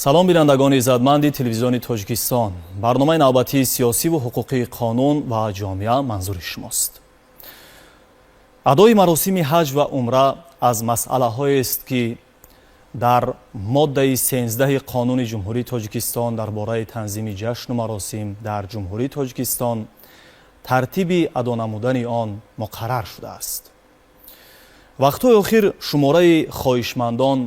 салом бинандагони иззатманди телевизиони тоҷикистон. барномаи навбатии сиёсӣ ва ҳуқуқи қонун ва ҷомеа манзури шумост. адои маросими ҳаҷ ва умра аз масъалаҳоест ки дар моддаи 13 қонуни ҷумҳурии тоҷикистон дар бораи танзими ҷашну маросим дар ҷумҳурии тоҷикистон тартиби адо намудани он муқаррар шудааст. вақтҳои охир шумораи хоҳишмандон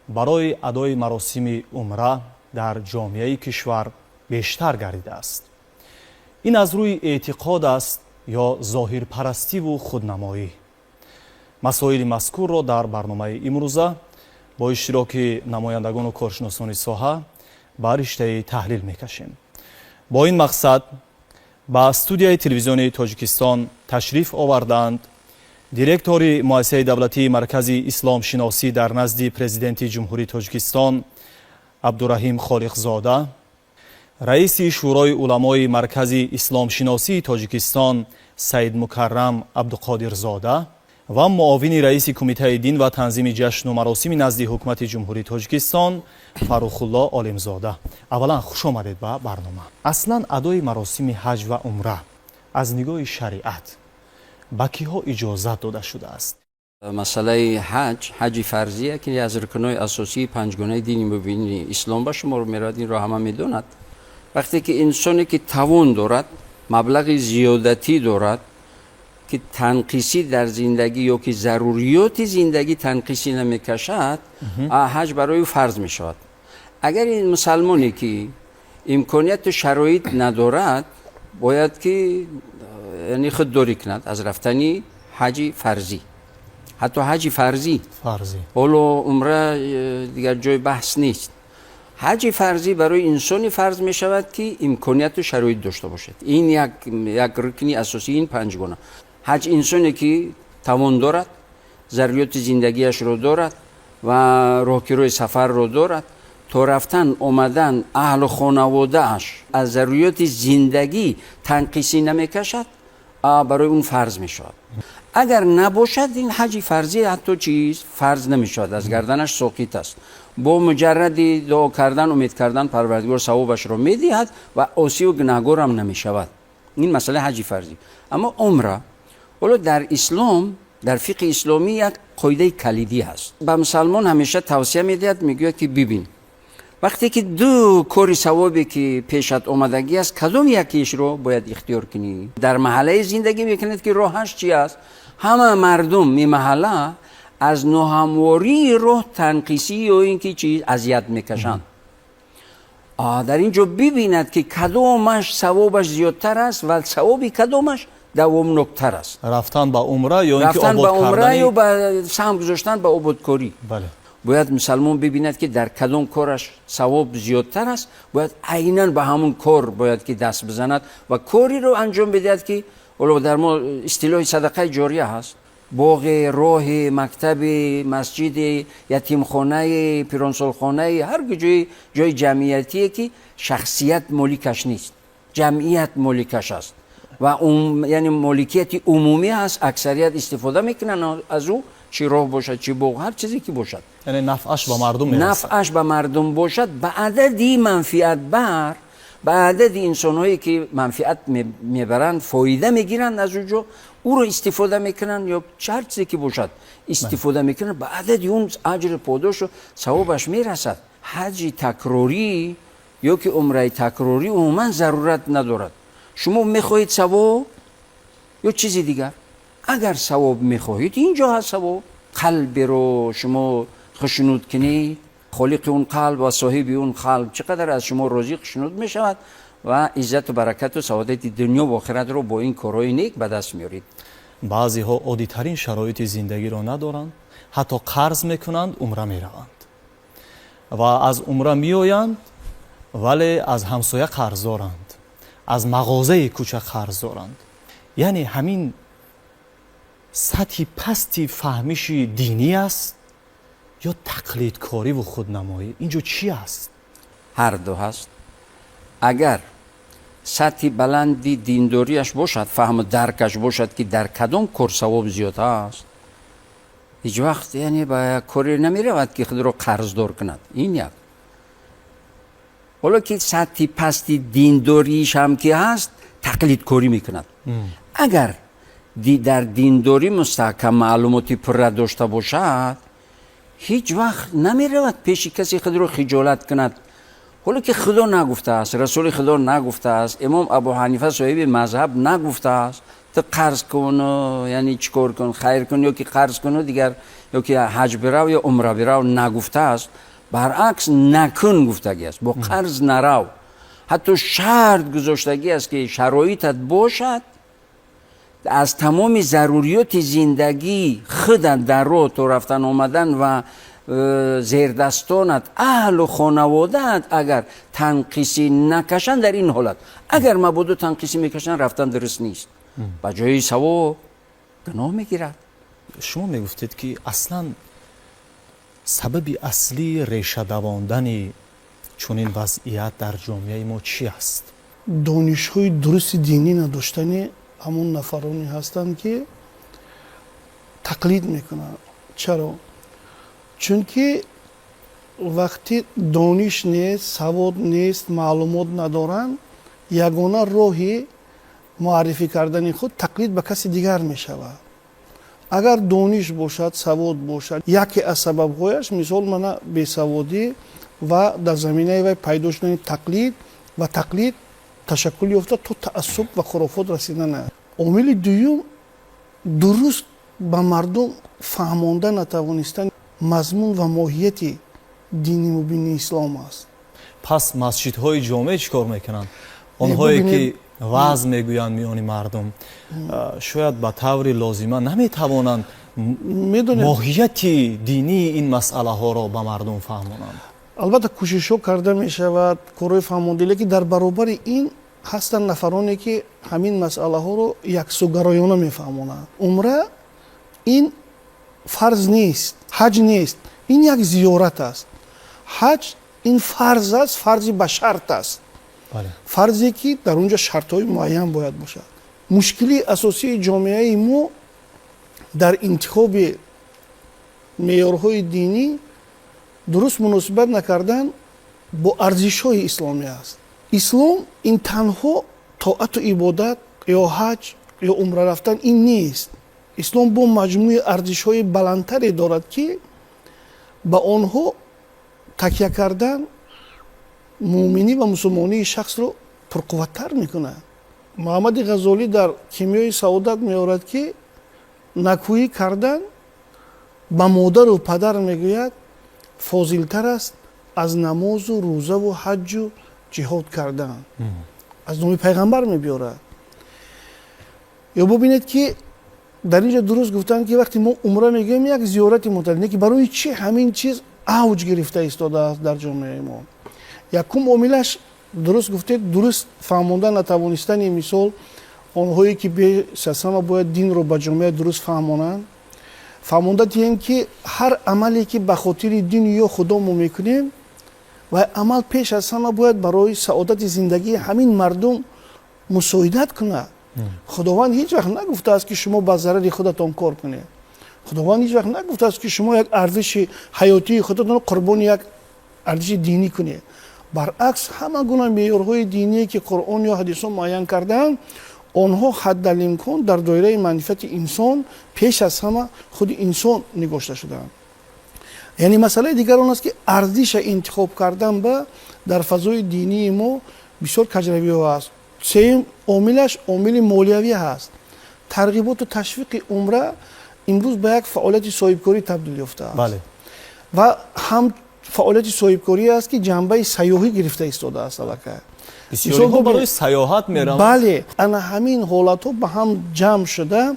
барои адои маросими умра дар ҷомеаи кишвар бештар гардидааст. ин аз рӯи эътиқод аст ё зоҳирпарастиву худнамоӣ. масоили мазкурро дар барномаи имрӯза бо иштироки намояндагону коршиносони соҳа ба риштаи таҳлил мекашем. бо ин мақсад ба студияи телевизиони тоҷикистон ташриф овардаанд директори муассисаи давлатии маркази исломшиносӣ дар назди президенти ҷумҳурии тоҷикистон абдураҳим холиқзода, раиси шӯрои уламои маркази исломшиносии тоҷикистон саидмукаррам абдуқодирзода ва муовини раиси кумитаи дин ва танзими ҷашну маросими назди ҳукумати ҷумҳурии тоҷикистон фаррухулло олимзода. аввалан хуш омадед ба барнома. аслан адои маросими ҳаҷ ва умра аз нигоҳи шариат ба киҳо иҷозат дода шудааст? масъалаи ҳаҷи фарзия ки аз рукунои асосии панҷгонаи дини мубини ислом ба шумор меравад, инро ҳама медонад. вақте ки инсоне ки тавон дорад, маблағи зиёдатӣ дорад, ки танқисӣ дар зиндагӣ ё ки заруриёти зиндагӣ танқисӣ намекашад, ҳаҷ барои фарз мешавад. агар ин мусалмоне ки имконияту шароит надорад, бояд ки яъне худдорӣ кунад аз рафтани ҳаҷи фарзӣ. ҳатто ҳаҷи фарзӣ, ҳоло умра дигар ҷои баҳс нест. ҳаҷи фарзӣ барои инсони фарз мешавад ки имконияту шароит дошта бошад. ин як рукни асосии ин панҷгона. ҳаҷ инсоне ки тавон дорад, заруриёти зиндагиашро дорад ва роҳгирои сафарро дорад, то рафтан омадан аҳлу хонаводааш аз заруриёти зиндагӣ танқисӣ намекашад, барои он фарз мешавад. агар набошад, ин ҳаҷи фарзӣ ҳатто чиз фарз намешавад, аз гарданаш соқит аст. бо муҷарради дуо кардан, умед кардан парвардигор савобашро медиҳад ва осию гунаҳгорам намешавад. ин масъалаи ҳаҷи фарзӣ. аммо умра ҳоло дар ислом, дар фиқҳи исломӣ як қоидаи калидӣ ҳаст. ба мусалмон ҳамеша тавсия медиҳад, мегӯяд ки бибин, вақте ки ду кори савобе ки пешат омадагӣ аст, кадом якешро бояд ихтиёр кунӣ? дар маҳаллаи зиндагӣ мекунед ки роҳаш чи аст? ҳама мардум мимаҳалла аз ноҳамвории роҳ танқисӣ ё ин ки чи азият мекашанд. дар ин ҷо бибинад ки кадомаш савобаш зиёдтар аст ва савоби кадомаш давомноктар аст. рафтан ба умра ё ин ки рафтан ба умра ё ба саҳм гузоштан ба ободкорӣ. бояд мусалмон бибинад ки дар кадом кораш савоб зиёдтар аст, бояд айнан ба ҳамун кор бояд ки даст бизанад ва кориро анҷом бидиҳад ки дар мо истилоҳи садақаи ҷория ҳаст. боғе, роҳи, мактаби, масҷиди, ятимхонаи, пиронсолхонаи ҳар ҷои ҷамъиятие ки шахсият моликаш нест, ҷамъият моликаш аст ва яъне моликияти умумӣ аст. аксарият истифода мекунанд аз ӯ, чӣ роҳ бошад, чӣ боғ, ҳар чизе ки бошад, яъне нафъаш ба мардум мерасад. нафъаш ба мардум бошад, ба адади манфиатбар, ба адади инсонҳое ки манфиат мебаранд, фоида мегиранд аз ӯ ҷо, ӯро истифода мекунанд ё ҳар чизе ки бошад истифода мекунанд, ба адади он аҷри подошу савобаш мерасад. ҳаҷи такрорӣ ё ки умраи такрорӣ умуман зарурат надорад. шумо мехоҳед савоб ё чизи дигар? агар савоб мехоҳед, ин ҷо ҳаст савоб. қалберо шумо хушнуд кунед, холиқи он қалб ва соҳиби он қалб чӣ қадар аз шумо розӣ хушнуд мешавад ва иззату баракату саодати дунё ва охиратро бо ин корҳои нек ба даст меоред. баъзеҳо оддитарин шароити зиндагиро надоранд, ҳатто қарз мекунанд, умра мераванд ва аз умра меоянд, вале аз ҳамсоя қарз доранд, аз мағозаи кӯча қарз доранд. яъне ҳамин сатҳи пасти фаҳмиши динӣ аст ё тақлидкориву худнамоӣ? ин ҷо чӣ аст? ҳар ду ҳаст. агар сатҳи баланди диндориаш бошад, фаҳму даркаш бошад ки дар кадом кор савоб зиёд аст, ҳеҷ вақт яъне ба як коре намеравад ки худро қарздор кунад. ин як. حالا که سطح پستی دینداریش هم که هست تقلید کاری میکند. اگر در دینداری مستحکم معلوماتی پر داشته باشد هیچ وقت نمیرود پیش کسی خود رو خجالت کند. حالا که خدا نگفته است، رسول خدا نگفته است، امام ابو حنیفه صاحب مذهب نگفته است تو قرض کن، یعنی چیکار کن، خیر کن یا که قرض کن دیگر، یا که حج برو یا عمره برو نگفته است. برعکس نکن گفتگی است، با قرض نرو. حتی شرط گذاشتگی است که شرایطت باشد از تمام ضروریات زندگی خودت در راه تو رفتن آمدن و زیردستانت اهل و خانواده‌ات اگر تنقیسی نکشن، در این حالت اگر مبادا تنقیسی میکشن رفتن درست نیست، با جای ثواب گناه میگیرد. شما میگفتید که اصلا سبب اصلی ریشه دواندن چنین وضعیت در جامعه ما چی است؟ دانش‌های درست دینی نداشتن همون نفرانی هستند که تقلید میکنن. چرا؟ چون که وقتی دانش نیست، سواد نیست، معلومات ندارن، یگانه راهی معرفی کردن خود تقلید به کسی دیگر میشود. اگر دانش باشد، سواد باشد، یکی از سبب‌هایش مثال من بیسوادی و در زمینه و پیدا شدن تقلید و تقلید تشکل یافته تو تعصب و خرافات رسیدن. عامل دوم درست به مردم فهمانده نتوانستن مضمون و ماهیت دینی مبین اسلام است. پس مسجدهای جامعه چیکار میکنن؟ آنهایی که وعظ میگویند میان مردم شاید به طور لازمه نمیتوانند ماهیت دینی این مسئله ها را به مردم فهمانند. البته کوشش کرده می شود کارهای فهماندهی که در برابر این هستند نفرانی که همین مسئله ها رو یکسوگرایانه میفهمونند. عمره این فرض نیست، حج نیست، این یک زیارت است. حج این فرض است، فرضی به شرط است. فرضی که در اونجا شرطهای معین باید باشد. مشکلی اساسی جامعه ما در انتخاب معیارهای دینی درست مناسبت نکردن با ارزش‌های اسلامی است. اسلام این تنها طاعت و عبادت یا حج یا عمره رفتن این نیست. اسلام با مجموعه ارزش‌های بلندتری دارد که به آنها تکیه کردن مومنی و مسلمانی شخص رو پرقوت‌تر میکنه. محمد غزالی در کیمیای سعادت می‌آورد که نکویی کردن به مادر و پدر میگوید فاضل‌تر است از نماز و روزه و حج و جهاد کردن. از نام پیغمبر می‌بیارد. یا ببینید که در اینجا درست گفتن که وقتی ما عمره میگیم یک زیارت مطلقه که برای چی همین چیز اوج گرفته ایستاده است در جامعه ما. یکم عاملش درست گفتید درست فهموندن نتوانستن مثال آنهایی که به سسما باید دین رو به جامعه درست فهمونند. فهموندن این که هر عملی که به خاطر دین یا خدا ما میکنیم و عمل پیش از همه باید برای سعادت زندگی همین مردم مساعدت کنه. خداوند هیچ وقت نگفته است که شما به ضرر خودتان کار کنید. خداوند هیچ وقت نگفته است که شما یک ارزش حیاتی خودتان رو قربان یک ارزش دینی کنید. برعکس همه گونه معیارهای دینی که قرآن یا حدیث معین کردن آنها حد الامکان در دایره معرفت انسان پیش از همه خود انسان نگاشته شدند. یعنی مسئله دیگر آن است که ارزش انتخاب کردن به در فضای دینی ما بسیار کجروی است. سوم عاملش عامل مالیوی هست. ترغیبات و تشویق عمره امروز به یک فعالیت صاحبکاری تبدیل یافته است. بله. و هم فعالیت صاحبکاری است که جنبه سیاحی گرفته ایستاده است. بسیاری ها برای سیاحت میرن. بله، انا همین حالت ها به هم جمع شده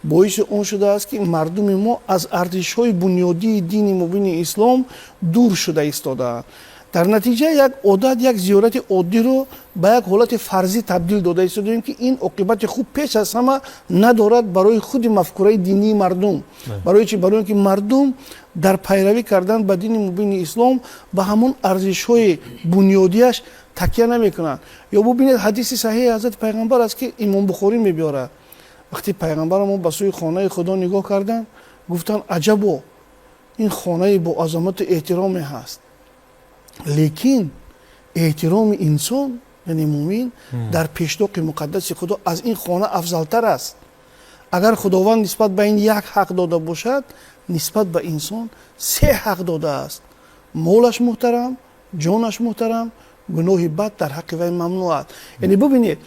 باعث اون شده است که مردم ما از ارزش‌های بنیادی دین مبین اسلام دور شده ایستاده. در نتیجه یک عادت، یک زیارت عادی رو به یک حالت فرضی تبدیل داده ایستادیم که این عاقبت خوب پیش از همه ندارد برای خود مفکوره دینی مردم. برای چی؟ برای اینکه مردم در پیروی کردن به دین مبین اسلام به همون ارزش‌های بنیادیش تکیه نمیکنن. یا ببینید حدیث صحیح حضرت پیغمبر است که امام بخاری میبیاره. وقتی پیغمبر ما به سوی خانه خدا نگاه کردن گفتن عجبا این خانه با عظمت احترامی هست، لیکن احترام انسان یعنی مومن در پیشتاق مقدس خدا از این خانه افضلتر است. اگر خداوند نسبت به این یک حق داده باشد، نسبت به انسان 3 حق داده است. مالش محترم، جانش محترم، گناه بد در حق وی ممنوع است. یعنی ببینید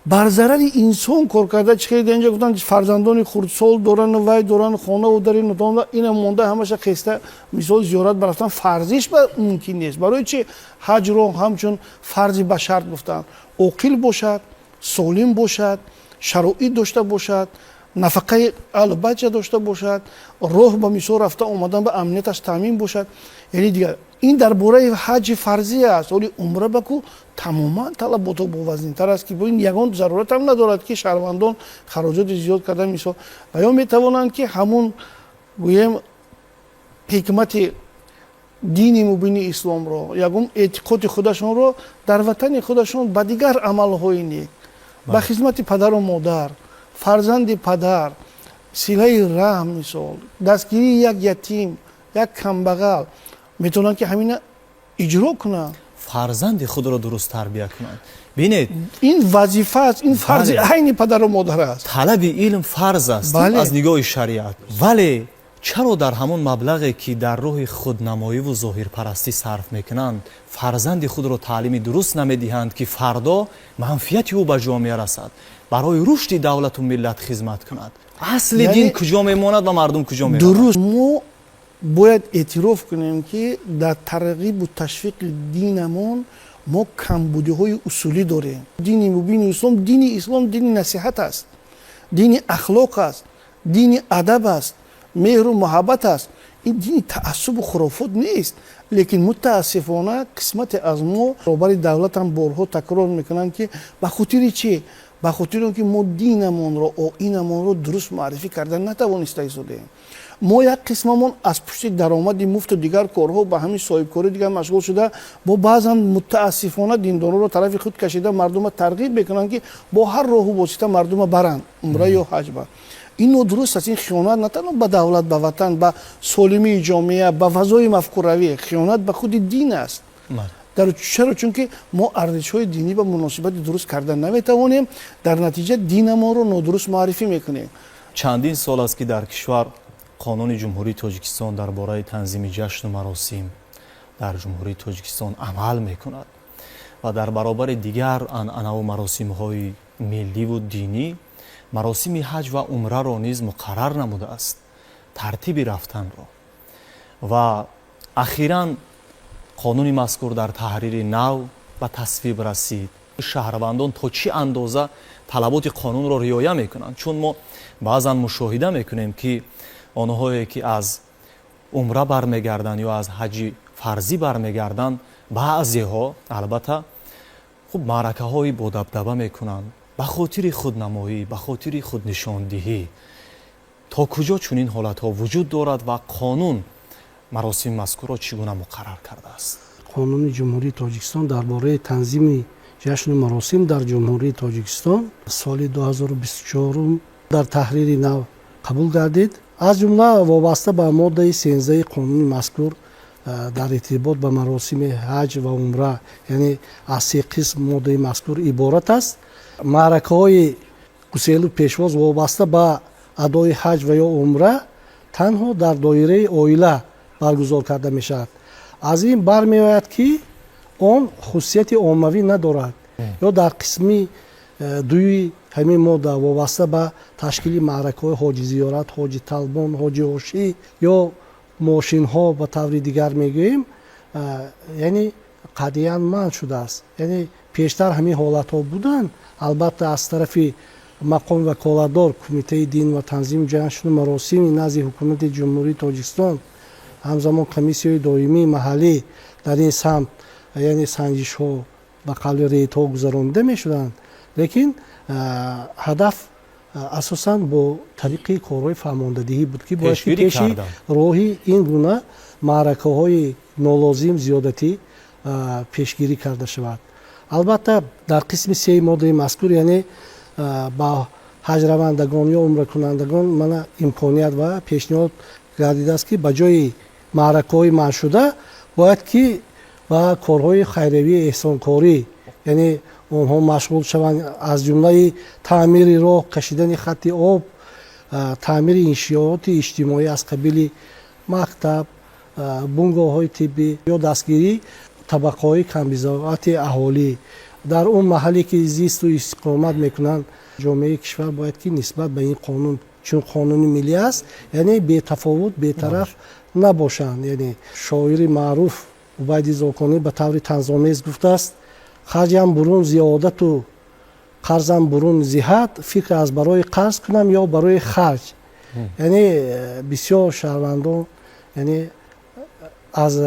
بر ضرر انسان کار کرده. چه در اینجا گفتن فرزندان خردسال دارن و وی دارن خانه و در این اینا مونده همش خسته، مثال زیارت برفتن فرضیش ممکن نیست. برای چی حج رو همچون فرضی به شرط گفتن، عاقل باشد، سالم باشد، شرایط داشته باشد، نفقه اهل بچه داشته باشد، راه به مثال رفته اومدن به امنیتش تامین باشد. یعنی دیگه این درباره حج فرضی است. ولی عمره بکو تماما طلبات با وزن‌تر است که با این یگان ضرورت هم ندارد که شهروندان خراجات زیاد کرده مثال و یا میتوانند که همون گویم حکمت دین مبین اسلام را یگان اعتقاد خودشون را در وطن خودشون به دیگر عمل‌های نیک به خدمت پدر و مادر، فرزند پدر، صله رحم مثال، دستگیری یک یتیم، یک کمبغل میتونن که همین اجرا کنن، فرزند خود را درست تربیت کنند. ببینید این وظیفه است، این فرض عین پدر و مادر است. طلب علم فرض است از نگاه شریعت، ولی چرا در همون مبلغی که در راه خودنمایی و ظاهرپرستی صرف میکنند فرزند خود را تعلیم درست نمیدهند که فردا منفعتی او به جامعه رسد، برای رشد دولت و ملت خدمت کند؟ اصل دین کجا میماند و مردم کجا میروند؟ درست. ما باید اعتراف کنیم که در ترغیب و تشویق دینمون ما کمبودی‌های اصولی داریم. دین مبین اسلام دین نصیحت است، دین اخلاق است، دین ادب است، مهر و محبت است. این دین تعصب و خرافات نیست. لیکن متاسفانه قسمت از ما برای دولت هم بارها تکرار میکنن که به خاطر چی؟ به خاطر که ما دینمون رو آیینمون رو درست معرفی کردن نتوانسته ایستادیم. ما یک قسممون از پشت درآمد مفت و دیگر کارها به همین صاحبکاری دیگر مشغول شده. با بعضا متاسفانه دینداران رو طرف خود کشیده، مردم رو ترغیب میکنن که با هر راه و واسطه مردم برن عمره یا حج برن. این درست است. این خیانت نه تنها به دولت، به وطن، به سالمی جامعه، به فضای مفکوروی، خیانت به خود دین است. چرا؟ چون که ما ارزش‌های دینی به مناسبت درست کردن نمیتوانیم، در نتیجه دین ما رو نادرست معرفی میکنیم. چندین سال است که در کشور قانون جمهوری تاجیکستان درباره تنظیم جشن و مراسم در جمهوری تاجیکستان عمل میکند و در برابر دیگر عنعنه و مراسم‌های ملی و دینی مراسم حج و عمره را نیز مقرر نموده است، ترتیب رفتن را. و اخیراً قانون مذکور در تحریر نو و تصویب رسید. شهروندان تا چی اندازه طلبات قانون را رعایت میکنند؟ چون ما بعضا مشاهده میکنیم که آنهایی که از عمره برمیگردند یا از حج فرضی برمیگردند، بعضیها البته خب معرکه های با دبدبه میکنند به خاطر خودنمایی، به خاطر خودنشاندهی. تا کجا چنین حالت ها وجود دارد و قانون مراسم مذکور را چگونه مقرر کرده است؟ قانون جمهوری تاجیکستان درباره تنظیم جشن و مراسم در جمهوری تاجیکستان سال 2024 در تحریر نو قبول گردید. از جمله وابسته به ماده 13 قانون مذکور در ارتباط به مراسم حج و عمره، یعنی از 3 قسم ماده مذکور عبارت است. معرکه های گسیل و پیشواز وابسته به ادای حج و یا عمره تنها در دایره عائله برگزار کرده می شود. از این برمیآید که آن خصوصیت عمومی ندارد یا در قسمی دوی همین ماده وابسته به تشکیل معرکه های حاج زیارت، حاج طلبان، حاج عاشی یا ماشین ها به طور دیگر میگوییم، یعنی قطعاً منع شده است. یعنی پیشتر همین حالت ها بودن. البته از طرف مقام وکالتدار کمیته دین و تنظیم جشن و مراسم نزد حکومت جمهوری تاجیکستان، همزمان کمیسیون دائمی محلی در این سمت یعنی سنجش ها به قبل ریت ها گذرانده می شدند. لیکن هدف اساساً با طریق کارهای فرماندهی بود که باید پیشی راهی این گونه معرکه های نالازم زیادتی پیشگیری کرده شود. البته در قسم 3 ماده مذکور یعنی با حج روندگان یا عمره کنندگان من امکانیت و پیشنهاد گردیده است که به جای معرکه های منع شده باید که و کارهای خیریه احسانکاری، یعنی اونها مشغول شوند از جمله تعمیر راه، کشیدن خط آب، تعمیر انشاءات اجتماعی از قبیل مکتب، بنگاه‌های طبی یا دستگیری طبقه‌های کم‌بضاعت اهالی در اون محلی که زیست و استقامت میکنند. جامعه کشور باید که نسبت به این قانون، چون قانون ملی است، یعنی بی‌تفاوت، بی‌طرف نباشند. یعنی شاعر معروف عبید زاکانی به طور طنزآمیز گفته است: خرجم برون زیادت و قرضم برون زیحت، فکر از برای قرض کنم یا برای خرج. یعنی بسیار شهروندان یعنی از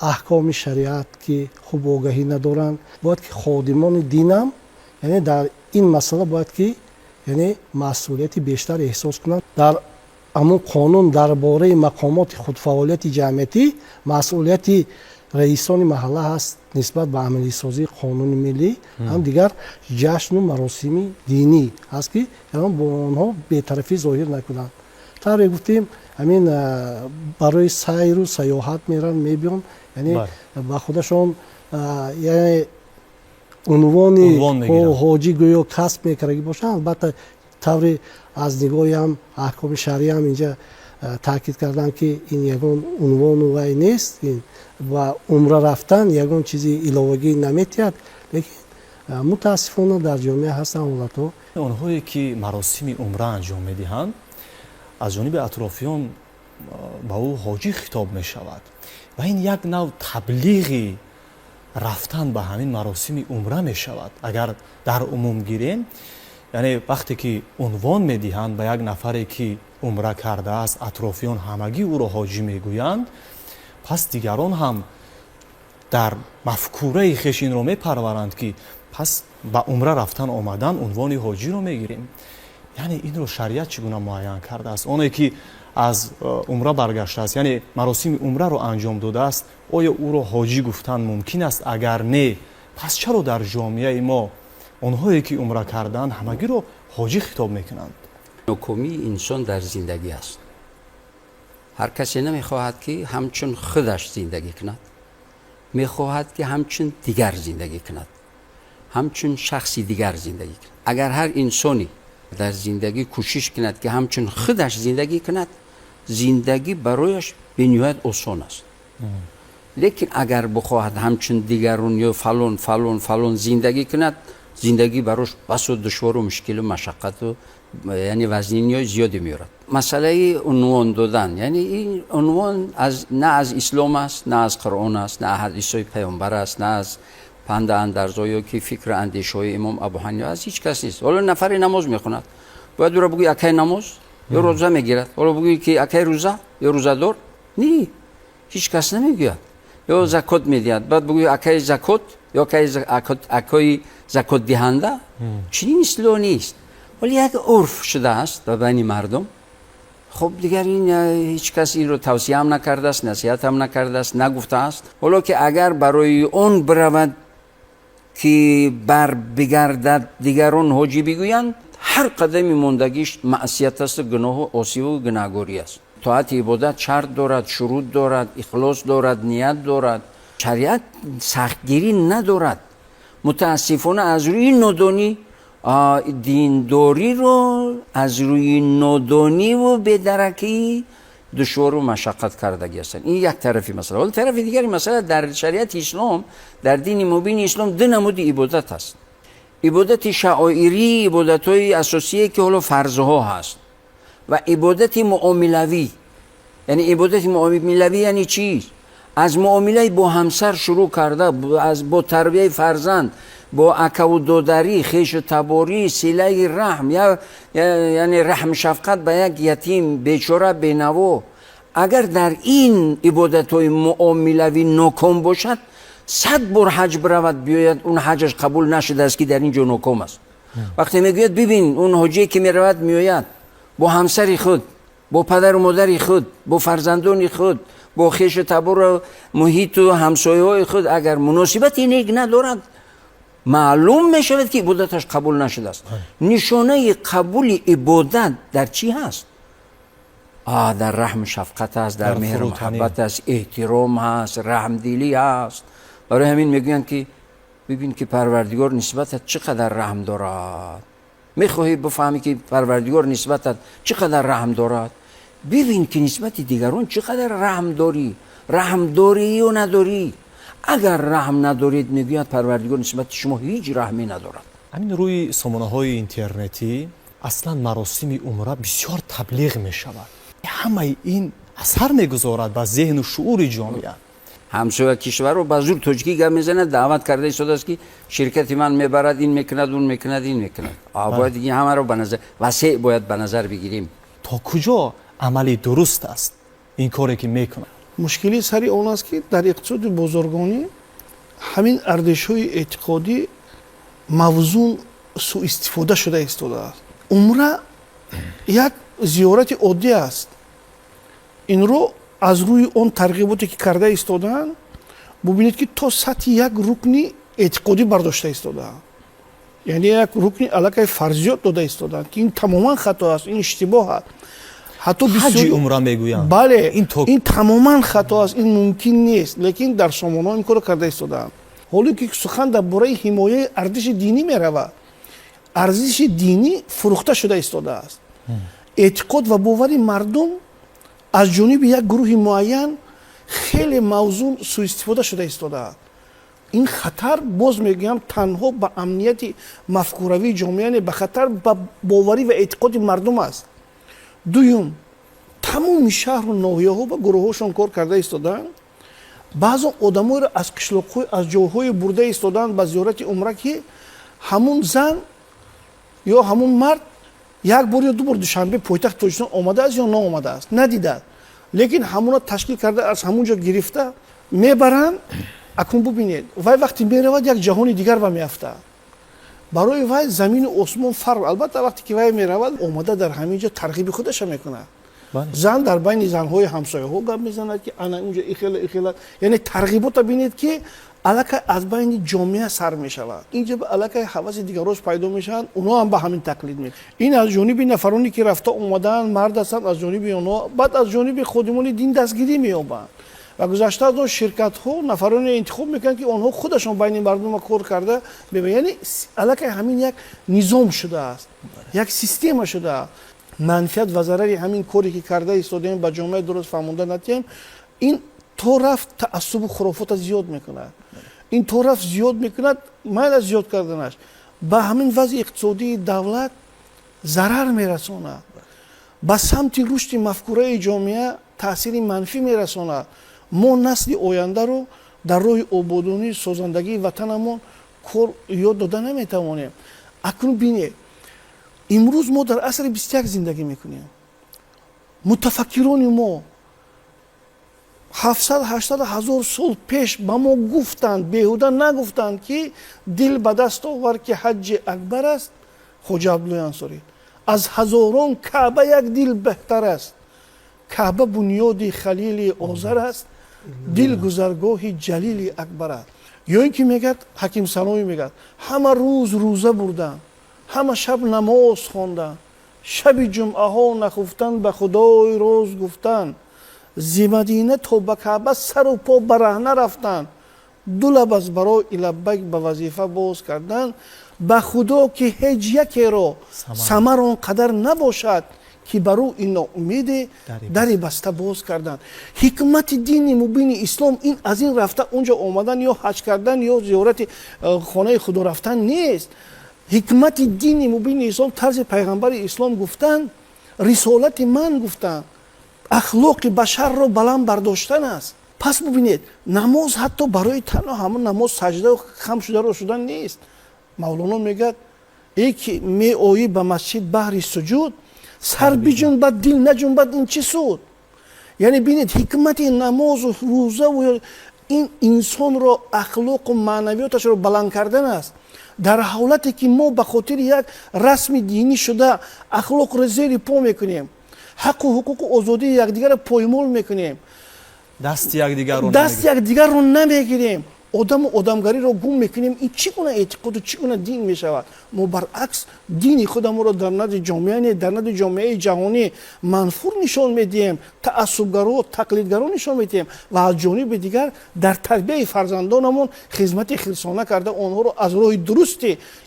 احکام شریعت که خوب آگاهی ندارند، باید که خادمان دینم یعنی در این مسئله باید که یعنی مسئولیت بیشتر احساس کنند. در همون قانون درباره مقامات خودفعالیت جمعیتی مسئولیت رئیسان محله هست نسبت به عملی سازی قانون ملی. هم دیگر جشن و مراسم دینی هست که یعنی با آنها بی‌طرفی ظاهر نکنند. طور گفتیم همین برای سیر و سیاحت میرن میبیان، یعنی با خودشون یعنی عنوان حاجی گویا کسب میکردگی باشن. البته طور از نگاهی هم احکام شرعی هم اینجا تاکید کردن که این یگان عنوان وی نیست و عمره رفتن یگان چیزی علاوگی نمیتید، لیکن متاسفانه در جامعه هستن حالتها. اونهایی که مراسم عمره انجام میدهند از جانب اطرافیان با او حاجی خطاب می شود و این یک نوع تبلیغی رفتن به همین مراسم عمره می شود. اگر در عموم گیریم، یعنی وقتی که عنوان می دهند به یک نفری که عمره کرده است، اطرافیان همگی او را حاجی می گویند، پس دیگران هم در مفکوره خویش این را می پرورند که پس به عمره رفتن آمدن عنوان حاجی را می گیریم. یعنی این رو شریعت چگونه معین کرده است؟ اونایی که از عمره برگشته است، یعنی مراسم عمره رو انجام داده است، آیا او رو حاجی گفتن ممکن است؟ اگر نه، پس چرا در جامعه ما اونهایی که عمره کردند همگی رو حاجی خطاب میکنند؟ نکومی انسان در زندگی است. هر کسی نمیخواهد که همچون خودش زندگی کند، میخواهد که همچون دیگر زندگی کند، همچون شخصی دیگر زندگی کند. اگر هر انسانی در زندگی کوشش کند که همچون خودش زندگی کند، زندگی برایش به نهایت آسان است. لیکن اگر بخواهد همچون دیگرون یا فلان زندگی کند، زندگی براش بس و دشوار و مشکل و مشقت و یعنی وزنی زیادی میارد. مسئله عنوان دادن، یعنی این عنوان نه از اسلام است، نه از قرآن است، نه حدیث پیامبر است، نه از پند اندرزایی که فکر اندیشه های امام ابو حنیفه از هیچ کس نیست. حالا نفری نماز میخوند، باید او را بگوی اکی نماز یا روزه میگیرد، حالا بگوی که اکی روزه یا روزه دار، نه، هیچ کس نمیگوید. یا زکات میدهد، بعد بگوی اکی زکات یا اکی زکات دهنده، چنین اصلاح نیست، ولی یک عرف شده است و بین مردم. خب دیگر این هیچ کس این رو توصیه هم نکرده است، نصیحت هم نکرده است، نگفته است. حالا که اگر برای اون برود که بر بگردد دیگران حاجی بگویند، هر قدمی ماندگیش معصیت است، گناه و آسیب و گناهکاری است. طاعت عبادت شرط دارد، شروط دارد، اخلاص دارد، نیت دارد. شریعت سختگیری ندارد. متاسفانه از روی نادانی دینداری رو از روی نادانی و بدرکی دشوار و مشقت کردگی هستند. این یک طرفی مسئله. ولی طرف دیگری مسئله در شریعت اسلام، در دین مبین اسلام دو نمود عبادت هست. عبادت شعائری، عبادت‌های اساسیه که حالا فرضها هست، و عبادت معاملوی. یعنی عبادت معاملوی یعنی چی؟ از معامله با همسر شروع کرده، از با تربیت فرزند، با اکا و دودری، خویش و تباری، صله رحم، یعنی رحم شفقت به یک یتیم، بیچاره، بینوا. اگر در این عبادت‌های معاملوی ناکام باشد، 100 بار حج برود بیاید، اون حجش قبول نشده است که در اینجا ناکام است. وقتی میگوید ببین اون حاجی که میرود میآید با همسر خود، با پدر و مادر خود، با فرزندان خود، با خویش و تبار و محیط و همسایه‌های خود اگر مناسبتی نیک ندارد، معلوم می شود که عبادتش قبول نشده است. نشانه قبول عبادت در چی هست؟ در رحم شفقت است، در مهر و محبت است، احترام هست، رحمدلی هست، برای همین میگویند که ببین که پروردگار نسبتت چقدر رحم دارد. میخواهی بفهمی که پروردگار نسبتت چقدر رحم دارد، ببین که نسبت دیگران چقدر رحم داری. رحم داری و نداری. اگر رحم ندارید میگوید پروردگار نسبت شما هیچ رحمی ندارد. همین روی سامانه‌های اینترنتی اصلا مراسم عمره بسیار تبلیغ می شود. همه این اثر میگذارد به ذهن و شعور جامعه. همسایه کشور رو به زور تاجیکی گپ میزنه، دعوت کرده ایستاده است که شرکت من میبرد، این میکند، اون میکند، این میکند. باید این همه رو به نظر وسیع باید به نظر بگیریم. تا کجا عملی درست است این کاری که میکنه؟ مشکلی سری اون است که در اقتصاد بزرگانی همین ارزش‌های اعتقادی موزون سوء استفاده شده ایستاده است. عمره یک زیارت عادی است. این رو از روی اون ترغیباتی که کرده ایستادن ببینید که تا سطح یک رکنی اعتقادی برداشته ایستاده، یعنی یک رکن علاقه فرضیات داده ایستادن که این تماما خطا است، این اشتباه است. حتی حج عمره میگویند بله این تماما خطا است، این ممکن نیست، لیکن در سامانه این کارو کرده ایستادن. حالی که سخن درباره حمایه ارزش دینی میرود، ارزش دینی فروخته شده ایستاده است. اعتقاد و باور مردم از جانب یک گروه معین خیلی موزون سوء استفاده شده ایستاده است. این خطر باز میگم تنها به امنیت مفکوروی جامعه نه، به خطر به باوری و اعتقاد مردم است. دوم، تمام شهر و ناحیه ها و گروه هاشون کار کرده ایستادن. بعضی آدم‌ها را از قشلاق‌های از جاهای برده ایستادن به زیارت عمره که همون زن یا همون مرد یک بار یا دو بار دوشنبه پایتخت تاجیکستان آمده است یا نه آمده است ندیده، لیکن همونا تشکیل کرده از همونجا گرفته میبرن. اکنون ببینید وای وقتی میرود یک جهان دیگر و میافته. برای وای زمین و آسمان فرق. البته وقتی که وای میرود اومده در همینجا ترغیب خودش میکنه. زن در بین زنهای همسایه ها گپ میزند که انا اونجا اخیلا، یعنی ترغیبات ببینید که علاقه از بین جامعه سر میشود. اینجا به علاقه حواس دیگراش پیدا میشن، اونا هم به همین تقلید میکنن. این از جانب نفرانی که رفته اومدن مرد هستند، از جانب اونا، بعد از جانب خودمون دین دستگیری مییابند و گذشته از اون شرکت ها نفرانی انتخاب میکنن که اونها خودشون بین مردم کار کرده. یعنی علاقه همین یک نظام شده است، یک سیستم شده است. منفعت و ضرر همین کاری که کرده ایستادیم به جامعه درست فهمونده نتیم. این تو رفت تعصب و خرافات زیاد میکنه، این تو رفت زیاد میکند، مایل از زیاد کردنش به همین وضع اقتصادی دولت ضرر میرسونه، به سمت رشد مفکوره جامعه تاثیر منفی میرسونه. ما نسل آینده رو در راه آبادانی سازندگی وطنمون کار یاد داده نمیتوانیم. اکنون بینید امروز ما در عصر 21 زندگی میکنیم. متفکران ما 700-800 هزار سال پیش به ما گفتند، بیهوده نگفتند که دل به دست آور که حج اکبر است. خواجه عبدالله انصاری از هزاران کعبه یک دل بهتر است. کعبه بنیاد خلیل آذر است، دل گذرگاه جلیل اکبر است. یا اینکه میگه حکیم سنایی میگه همه روز روزه بردن، همه شب نماز خواندن، شب جمعه ها نخفتن به خدای روز گفتن، زی مدینه تا به کعبه سر و پا برهنه رفتن، دو لب از برای لبیک به وظیفه باز کردن. به خدا که هیچ یکی را ثمر آنقدر نباشد که برو این امید دری بسته باز کردن. حکمت دین مبین اسلام این از این رفته اونجا آمدن یا حج کردن یا زیارت خانه خدا رفتن نیست. حکمت دین مبین اسلام طرز پیغمبر اسلام گفتن، رسالت من گفتن، اخلاق بشر را بلند برداشتن است. پس ببینید نماز حتی برای تنها همون نماز سجده و خم شده رو شدن نیست. مولانا میگه ای که می آیی به مسجد بهر سجود، سر بجنبد دل نجنبد این چه سود. یعنی ببینید حکمت نماز و روزه و این انسان را اخلاق و معنویاتش رو بلند کردن است. در حالتی که ما به خاطر یک رسم دینی شده اخلاق را زیر پا میکنیم، حق و حقوق و آزادی یکدیگر را پایمال میکنیم، دست یکدیگر رو نمیگیریم، آدمگری رو گم میکنیم. این چگونه اعتقاد و چگونه دین میشود؟ ما برعکس دین خودمون رو در نزد جامعه، در نزد جامعه جهانی منفور نشان میدیم، تعصبگرا و تقلیدگرا نشان میدیم و از جانب دیگر در تربیت فرزندانمون خدمت خلصانه کرده آنها رو از راه درست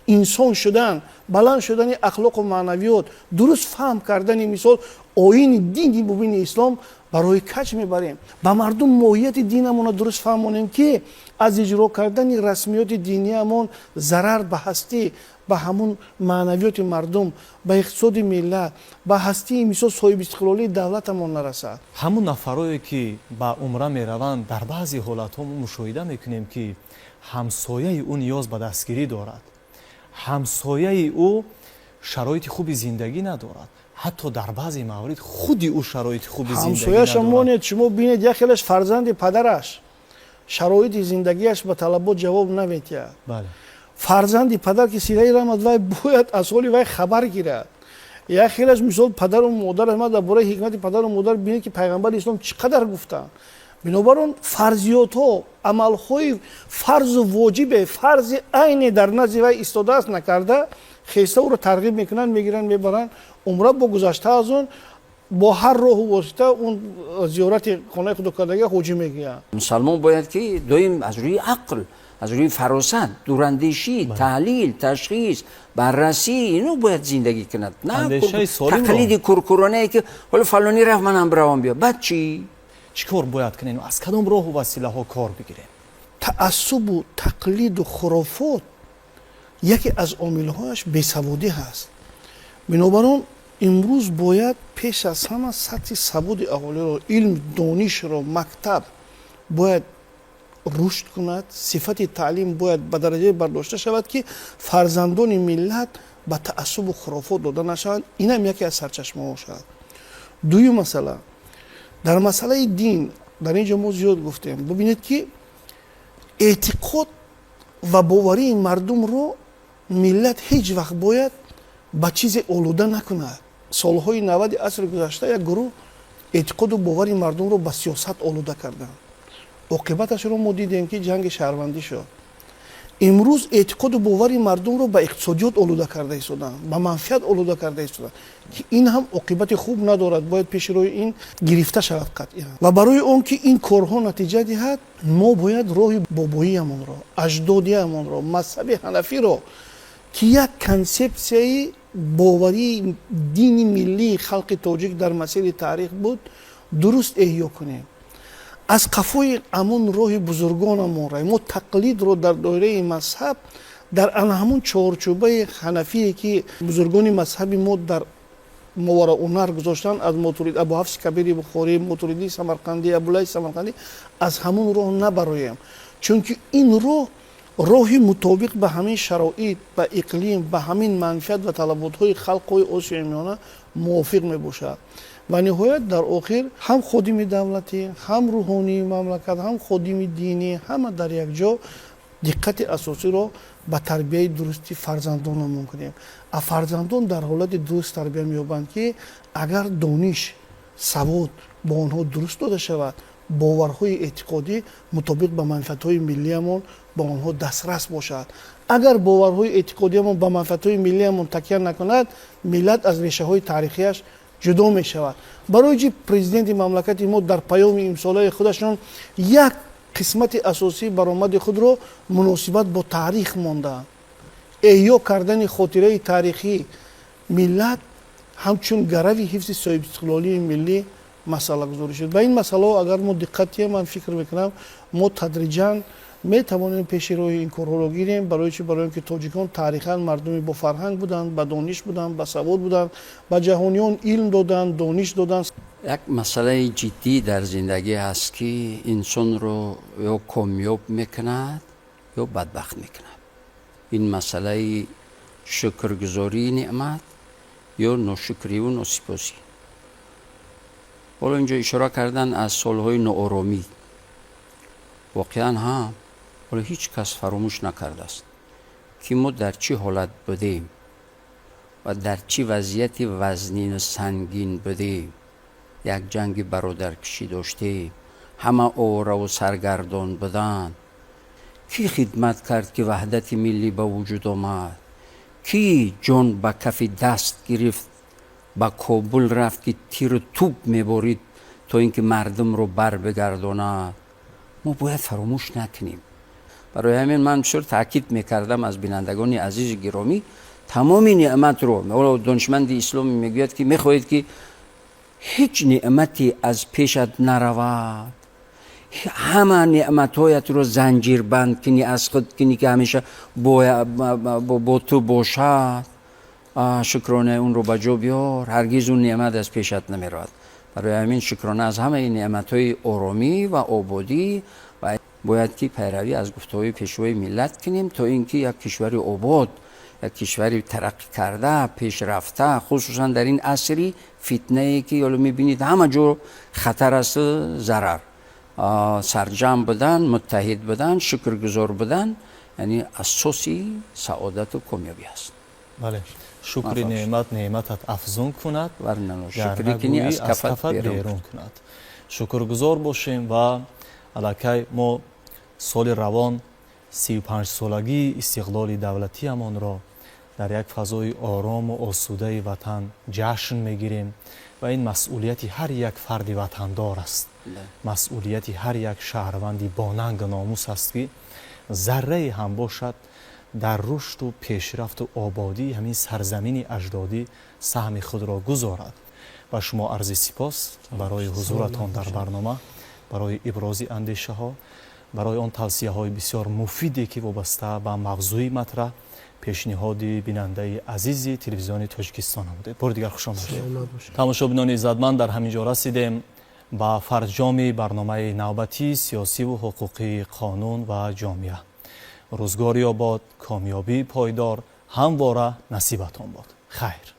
انسان شدن، بلند شدن اخلاق و معنویات، درست فهم کردن مثال آیین دین مبین اسلام برای کج میبریم. با مردم ماهیت دینمون رو درست فهمونیم که از اجرا کردن رسمیات دینیمون ضرر به هستی، به همون معنویات مردم، به اقتصاد ملت، به هستی مثل صاحب استقلالی دولتمون نرسد. همون نفرایی که با عمره میروند در بعضی حالت‌ها مشاهده میکنیم که همسایه او نیاز به دستگیری دارد، همسایه او شرایط خوبی زندگی ندارد، حتی در بعضی موارد خودی او شرایط خوبی زندگی همسایه‌اش ندارد. مونید شما بینید یکیش فرزند پدرش شرایط زندگیش به طلبات جواب نمیده. بله. فرزند پدر که سیره رحمت وای باید از حال وای خبر گیرد. یا خیلیش مثال پدر و مادر ما در باره حکمت پدر و مادر بینید که پیغمبر اسلام چقدر گفتن. بنابراین فرضیات ها، عمل های فرض و واجب، فرض عین در نزد وای ایستاده است نکرده، خیسته او رو ترغیب میکنن، میگیرن میبرن عمره با گذشته از اون با هر راه و واسطه اون زیارت خانه خدا کردگی حاجی میگیرن. مسلمان باید که دویم از روی عقل، از روی فراست، دوراندیشی، تحلیل، تشخیص، بررسی اینو باید زندگی کند. نه تقلید کرکرانه که حالا فلانی رفت من هم بروم بیا. بعد چی؟ چیکار باید کنیم؟ از کدام راه و وسیله ها کار بگیریم؟ تعصب و تقلید و خرافات یکی از عامل‌هایش بیسوادی هست. بنابراین امروز باید پیش از همه سطح سواد اهالی رو، علم دانش رو، مکتب باید رشد کند، صفت تعلیم باید به درجه برداشته شود که فرزندان ملت به تعصب و خرافات داده نشوند. این هم یکی از سرچشمه ها شد. دوی مسئله در مسئله دین در اینجا ما زیاد گفتیم. ببینید که اعتقاد و باوری مردم رو ملت هیچ وقت باید با چیز آلوده نکند. سالهای 90 عصر گذشته یک گروه اعتقاد و باوری مردم رو با سیاست آلوده کردن. عاقبتش رو ما دیدیم که جنگ شهروندی شد. امروز اعتقاد و باوری مردم رو با اقتصادیات آلوده کرده ایستادن، با منفعت آلوده کرده ایستادن که این هم عاقبت خوب ندارد. باید پیش روی این گرفته شود قطعا. و برای اون که این کارها نتیجه دهد ما باید راه باباییمون رو، اجدادیمون رو، مذهب حنفی رو که یک کنسپسیای باوری دینی ملی خلق تاجیک در مسیر تاریخ بود درست احیا کنیم. از قفای امون راه بزرگانمون را ما تقلید رو در دایره مذهب در همون چارچوبه حنفی که بزرگان مذهبی ما در مورا اونر گذاشتن، از ماتورید ابو حفص کبیر بخاری، ماتوریدی سمرقندی، ابولی سمرقندی، از همون راه نبرایم. چون که این راهی مطابق به همین شرایط، به اقلیم، به همین منفعت و طلبات‌های خلق‌های آسیای میانه موافق میباشد. و نهایت در آخر هم خادم دولتی، هم روحانی مملکت، هم خادم دینی، همه در یک جا دقت اساسی را به تربیت درستی فرزندانمون کنیم. فرزندان در حالت درست تربیت می‌یابند که اگر دانش، سواد با آنها درست داده شود، باورهای اعتقادی مطابق به منفعت‌های ملیمون با آنها دسترس باشد. اگر باورهای اعتقادیمون به منفعت‌های ملیمون تکیه نکند، ملت از ریشه‌های تاریخیش جدا می شود. برای چی پرزیدنت مملکت ما در پیام امساله خودشون یک قسمت اساسی برآمد خود رو مناسبت با تاریخ مانده، احیا کردن خاطره تاریخی ملت همچون گروی حفظ صاحب استقلالی ملی مسئله گذاری شد. و این مسئله اگر ما دقتی من فکر میکنم ما تدریجاً می توانیم پیش روی این کارها رو گیریم. برای چی؟ برای اینکه تاجیکان تاریخاً مردمی با فرهنگ بودند، با دانش بودند، با سواد بودند، با جهانیان علم دادند، دانش دادند. یک مسئله جدی در زندگی هست که انسان رو یا کامیاب میکند یا بدبخت میکند. این مسئله شکرگزاری نعمت یا ناشکری و ناسپاسی. حالا اینجا اشاره کردن از سالهای ناآرامی. واقعا هم حالا هیچ کس فراموش نکرده است که ما در چی حالت بودیم و در چی وضعیت وزنین و سنگین بودیم. یک جنگ برادرکشی داشتیم، همه آواره و سرگردان بودن. کی خدمت کرد که وحدت ملی به وجود آمد؟ کی جان به کف دست گرفت به کابل رفت که تیر توپ میبرید تا اینکه مردم رو بر بگرداند؟ ما باید فراموش نکنیم. برای همین من بسیار تاکید میکردم از بینندگان عزیز گرامی، تمام نعمت رو، دانشمند اسلام میگوید که میخواهید که هیچ نعمتی از پیشت نرود، همه نعمتهایت رو زنجیر بند کنی، از خود کنی که همیشه با تو باشد، شکرانه اون رو به جا بیار، هرگز اون نعمت از پیشت نمیرود. برای همین شکرانه از همه نعمتهای آرامی و آبادی و باید که پیروی از گفته‌های پیشوای ملت کنیم تا اینکه یک کشور آباد، یک کشور ترقی کرده، پیشرفته، خصوصا در این عصری فتنه ای که حالا میبینید همه جور خطر است، ضرر، سرجم بدن، متحد بدن، شکرگزار بدن، یعنی اساسی سعادت و کامیابی است. بله، شکر نعمتت افزون کند، ورنه شکری کنی از کفت بیرون کند. شکرگزار باشیم و الکی ما سال روان 35 سالگی استقلال دولتی امان را در یک فضای آرام و آسوده وطن جشن میگیریم و این مسئولیت هر یک فرد وطندار است. مسئولیت هر یک شهروندی با ننگ و ناموس است که ذره هم باشد در رشد و پیشرفت و آبادی همین سرزمین اجدادی سهم خود را گذارد. و شما عرض سپاس برای حضورتان در برنامه، برای ابراز اندیشه ها، برای آن توصیه های بسیار مفیدی که وابسته به موضوع مطرح پیشنهاد بیننده عزیزی تلویزیون تاجیکستان بوده. بار دیگر خوش آمدید. تماشابینان عزتمند، در همینجا رسیدیم به فرجام برنامه نوبتی سیاسی و حقوقی قانون و جامعه. روزگاری آباد، کامیابی پایدار همواره نصیبتان باد. خیر.